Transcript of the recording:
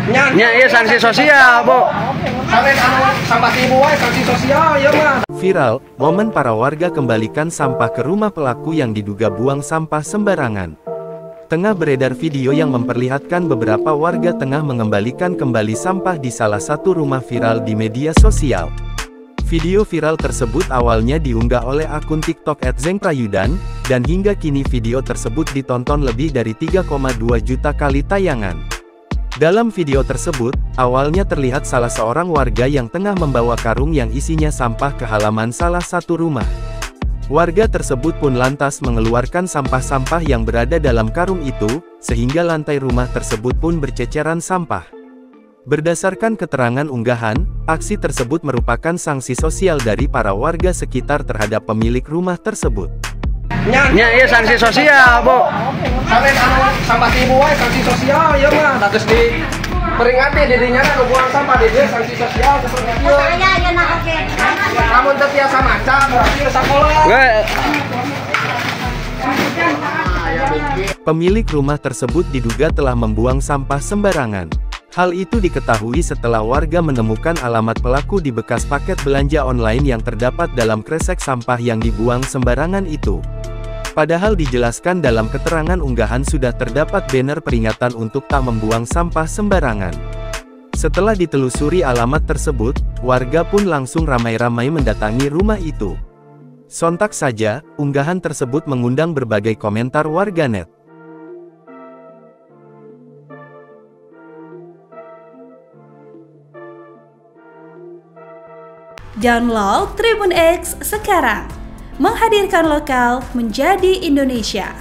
Nya ieu sanksi sosial, Bu. Sampai sampah ibu wae sanksi sosial ya mah. Viral, momen para warga kembalikan sampah ke rumah pelaku yang diduga buang sampah sembarangan. Tengah beredar video yang memperlihatkan beberapa warga tengah mengembalikan kembali sampah di salah satu rumah viral di media sosial. Video viral tersebut awalnya diunggah oleh akun TikTok @zengprayudan, dan hingga kini video tersebut ditonton lebih dari 3,2 juta kali tayangan. Dalam video tersebut, awalnya terlihat salah seorang warga yang tengah membawa karung yang isinya sampah ke halaman salah satu rumah. Warga tersebut pun lantas mengeluarkan sampah-sampah yang berada dalam karung itu, sehingga lantai rumah tersebut pun berceceran sampah. Berdasarkan keterangan unggahan, aksi tersebut merupakan sanksi sosial dari para warga sekitar terhadap pemilik rumah tersebut. Nya ieu sanksi sosial, Bu. Sampai sampah ibu wae sanksi sosial ya mah. Terus di peringati didinya nu buang sampah di dieu sanksi sosial seperti ieu. Namun teu tiasa maca berarti sakola. Pemilik rumah tersebut diduga telah membuang sampah sembarangan. Hal itu diketahui setelah warga menemukan alamat pelaku di bekas paket belanja online yang terdapat dalam kresek sampah yang dibuang sembarangan itu. Padahal dijelaskan dalam keterangan unggahan sudah terdapat banner peringatan untuk tak membuang sampah sembarangan. Setelah ditelusuri alamat tersebut, warga pun langsung ramai-ramai mendatangi rumah itu. Sontak saja, unggahan tersebut mengundang berbagai komentar warganet. Download Tribun X sekarang, menghadirkan lokal menjadi Indonesia.